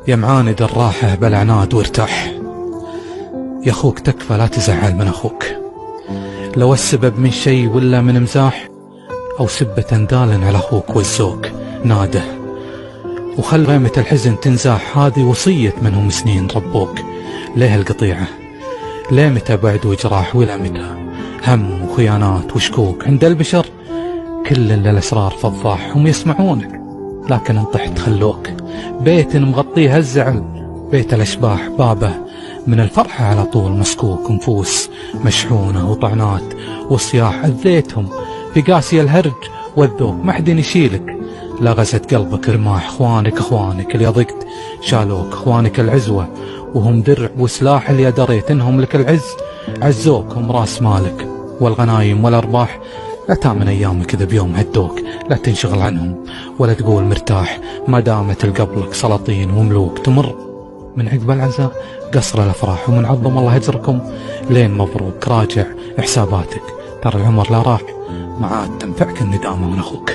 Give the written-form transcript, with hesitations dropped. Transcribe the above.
يا معاند الراحة بالعناد وارتاح، يا أخوك تكفى لا تزعل من أخوك، لو السبب من شي ولا من مزاح أو سبة اندال على أخوك والزوك ناده، وخل غيمة الحزن تنزاح، هذه وصية منهم سنين ربوك. ليه القطيعة؟ ليه متى بعد وجراح؟ ولا متى هم وخيانات وشكوك عند البشر؟ كل الأسرار فضاح، هم يسمعونك لكن انطحت خلوك. بيت مغطيه الزعل، بيت الأشباح بابه من الفرحة على طول مسكوك، نفوس مشحونة وطعنات وصياح أذيتهم في قاسي الهرج والذوق، ما حد يشيلك لا غزت قلبك رماح. اخوانك اللي ضقت شالوك، اخوانك العزوة وهم درع وسلاح، اللي دريت انهم لك العز عزوك، هم راس مالك والغنايم والارباح. لا تامن ايامك اذا بيوم هدوك، لا تنشغل عنهم ولا تقول مرتاح، ما دامت لقبلك سلاطين وملوك تمر من عقب العزاء قصر الافراح. ومن عظم الله اجركم لين مبروك، راجع حساباتك ترى العمر لا راح، ما عاد تنفعك الندامة من اخوك.